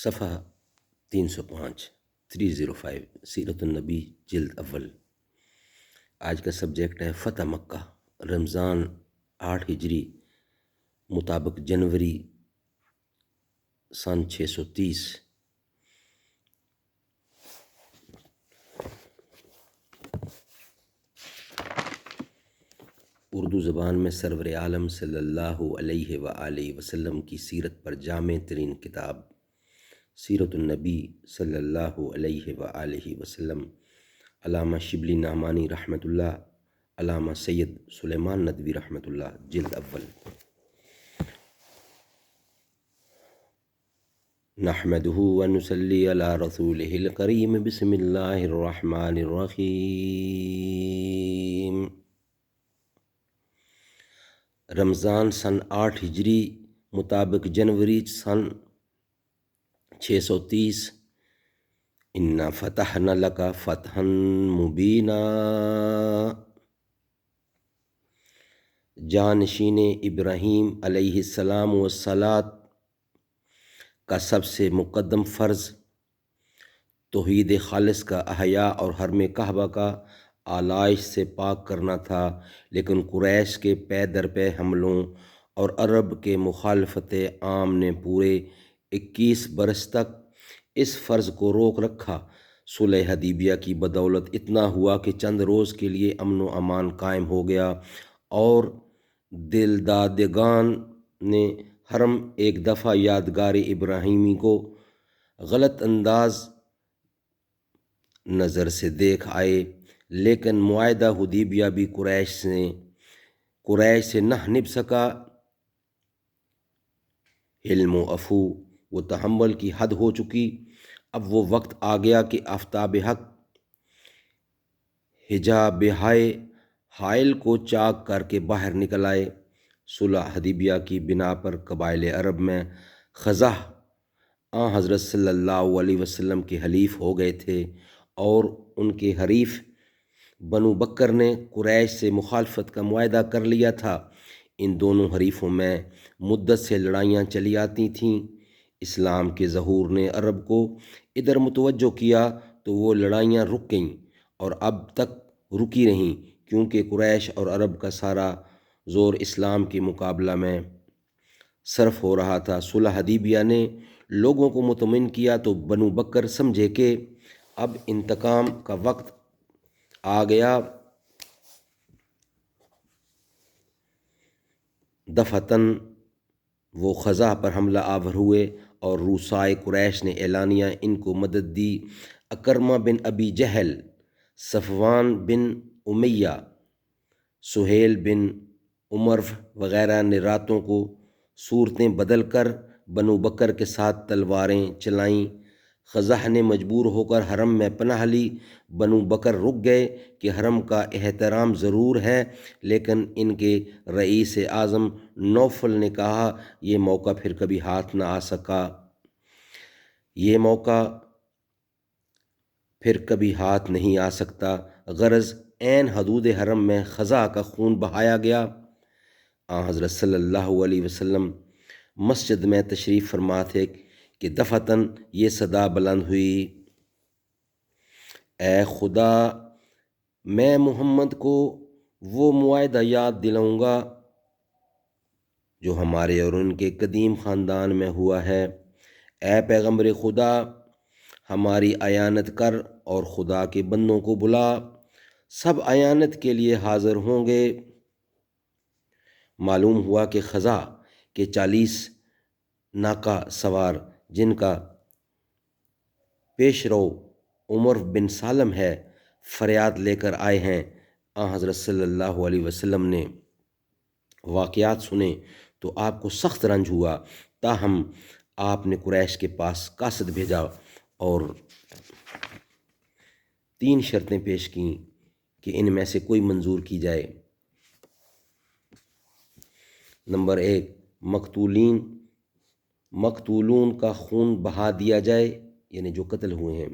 صفحہ 305 سیرت النبی جلد اول۔ آج کا سبجیکٹ ہے فتح مکہ، رمضان 8 ہجری مطابق جنوری سن 630۔ اردو زبان میں سرور عالم صلی اللہ علیہ وآلہ وسلم کی سیرت پر جامع ترین کتاب سیرت النبی صلی اللہ علیہ وآلہ وسلم، علامہ شبلی نعمانی رحمۃ اللہ، علامہ سید سلیمان ندوی رحمۃ اللہ، جلد اول۔ نحمده ونصلی علی رسولہ الکریم، بسم اللہ الرحمن الرحیم۔ رمضان سن 8 ہجری مطابق جنوری سن 630۔ انا فتحنا لک فتحا مبینا، جانشین ابراہیم علیہ السلام والصلاۃ کا سب سے مقدم فرض توحید خالص کا احیاء اور حرم کعبہ کا آلائش سے پاک کرنا تھا، لیکن قریش کے پے در پے حملوں اور عرب کے مخالفت عام نے پورے 21 برس تک اس فرض کو روک رکھا۔ صلح حدیبیہ کی بدولت اتنا ہوا کہ چند روز کے لیے امن و امان قائم ہو گیا اور دلدادگان نے حرم ایک دفعہ یادگار ابراہیمی کو غلط انداز نظر سے دیکھ آئے، لیکن معاہدہ حدیبیہ بھی قریش سے نہ نبھ سکا۔ حلم و عفو و تحمل کی حد ہو چکی۔ اب وہ وقت آ گیا کہ آفتاب حق حجاب حائل کو چاک کر کے باہر نکل آئے۔ صلح حدیبیہ کی بنا پر قبائل عرب میں خزاں حضرت صلی اللہ علیہ وسلم کے حلیف ہو گئے تھے اور ان کے حریف بنو بکر نے قریش سے مخالفت کا معاہدہ کر لیا تھا۔ ان دونوں حریفوں میں مدت سے لڑائیاں چلی آتی تھیں۔ اسلام کے ظہور نے عرب کو ادھر متوجہ کیا تو وہ لڑائیاں رک گئیں اور اب تک رکی رہیں، کیونکہ قریش اور عرب کا سارا زور اسلام کے مقابلہ میں صرف ہو رہا تھا۔ صلح حدیبیہ نے لوگوں کو مطمئن کیا تو بنو بکر سمجھے کہ اب انتقام کا وقت آ گیا۔ دفعتاً وہ خزاں پر حملہ آور ہوئے اور روسائے قریش نے اعلانیہ ان کو مدد دی۔ اکرمہ بن ابی جہل، صفوان بن امیہ، سہیل بن عمر وغیرہ نے راتوں کو صورتیں بدل کر بنو بکر کے ساتھ تلواریں چلائیں۔ خزاں نے مجبور ہو کر حرم میں پناہ لی۔ بنو بکر رک گئے کہ حرم کا احترام ضرور ہے، لیکن ان کے رئیس اعظم نوفل نے کہا یہ موقع پھر کبھی ہاتھ نہ آ سکا۔ یہ موقع پھر کبھی ہاتھ نہیں آ سکتا۔ غرض عین حدود حرم میں خزاں کا خون بہایا گیا۔ حضرت صلی اللہ علیہ وسلم مسجد میں تشریف فرما تھے کہ دفعتاً یہ صدا بلند ہوئی، اے خدا، میں محمد کو وہ معاہدہ یاد دلاؤں گا جو ہمارے اور ان کے قدیم خاندان میں ہوا ہے۔ اے پیغمبر خدا، ہماری اعانت کر اور خدا کے بندوں کو بلا، سب اعانت کے لیے حاضر ہوں گے۔ معلوم ہوا کہ خزاں کے 40 ناقہ سوار، جن کا پیشرو عمر بن سالم ہے، فریاد لے کر آئے ہیں۔ حضرت صلی اللہ علیہ وسلم نے واقعات سنے تو آپ کو سخت رنج ہوا، تاہم آپ نے قریش کے پاس قاصد بھیجا اور 3 شرطیں پیش کیں کہ ان میں سے کوئی منظور کی جائے۔ نمبر 1، مقتولون کا خون بہا دیا جائے، یعنی جو قتل ہوئے ہیں۔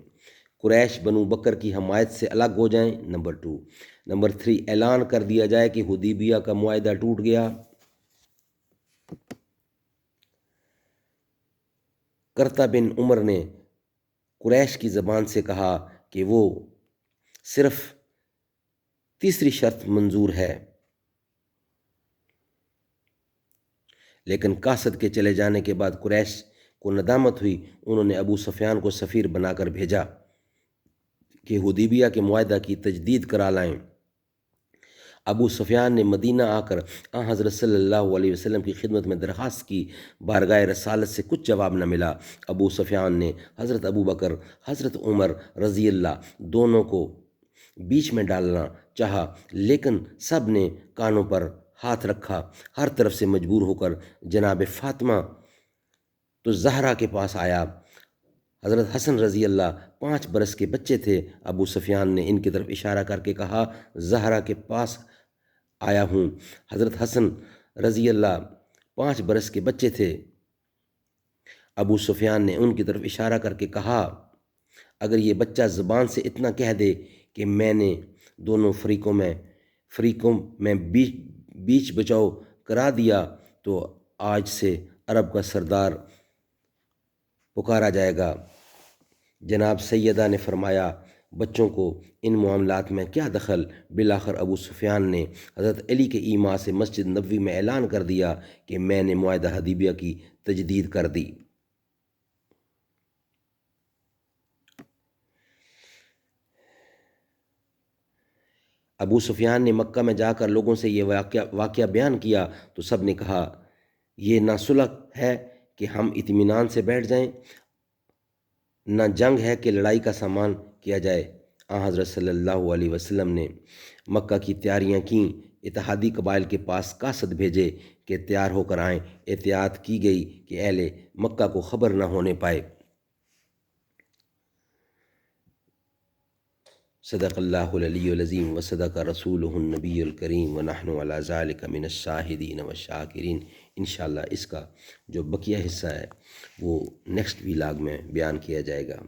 قریش بنو بکر کی حمایت سے الگ ہو جائیں۔ نمبر 2۔ نمبر 3، اعلان کر دیا جائے کہ حدیبیہ کا معاہدہ ٹوٹ گیا۔ کرتا بن عمر نے قریش کی زبان سے کہا کہ وہ صرف تیسری شرط منظور ہے، لیکن قاصد کے چلے جانے کے بعد قریش کو ندامت ہوئی۔ انہوں نے ابو سفیان کو سفیر بنا کر بھیجا کہ حدیبیہ کے معاہدہ کی تجدید کرا لائیں۔ ابو سفیان نے مدینہ آ کر حضرت صلی اللہ علیہ وسلم کی خدمت میں درخواست کی۔ بارگاہ رسالت سے کچھ جواب نہ ملا۔ ابو سفیان نے حضرت ابو بکر، حضرت عمر رضی اللہ دونوں کو بیچ میں ڈالنا چاہا، لیکن سب نے کانوں پر ہاتھ رکھا۔ ہر طرف سے مجبور ہو کر جناب فاطمہ تو زہرا کے پاس آیا۔ حضرت حسن رضی اللہ 5 برس کے بچے تھے۔ ابو سفیان نے ان کی طرف اشارہ کر کے کہا، زہرا کے پاس آیا ہوں۔ حضرت حسن رضی اللہ 5 برس کے بچے تھے۔ ابو سفیان نے ان کی طرف اشارہ کر کے کہا، اگر یہ بچہ زبان سے اتنا کہہ دے کہ میں نے دونوں فریقوں میں بیچ بچاؤ کرا دیا تو آج سے عرب کا سردار پکارا جائے گا۔ جناب سیدہ نے فرمایا، بچوں کو ان معاملات میں کیا دخل؟ بالآخر ابو سفیان نے حضرت علی کے ایما سے مسجد نبوی میں اعلان کر دیا کہ میں نے معاہدہ حدیبیہ کی تجدید کر دی۔ ابو سفیان نے مکہ میں جا کر لوگوں سے یہ واقعہ بیان کیا تو سب نے کہا، یہ نہ صلح ہے کہ ہم اطمینان سے بیٹھ جائیں، نہ جنگ ہے کہ لڑائی کا سامان کیا جائے۔ حضرت صلی اللہ علیہ وسلم نے مکہ کی تیاریاں کیں۔ اتحادی قبائل کے پاس قاصد بھیجے کہ تیار ہو کر آئیں۔ احتیاط کی گئی کہ اہل مکہ کو خبر نہ ہونے پائے۔ صدق اللہ العلی العظیم و صدق رسولہ النبی الکریم و نحن علی ذالک من الشاہدین و الشاکرین۔ انشاءاللہ اس کا جو بقیہ حصہ ہے وہ نیکسٹ ویلاگ میں بیان کیا جائے گا۔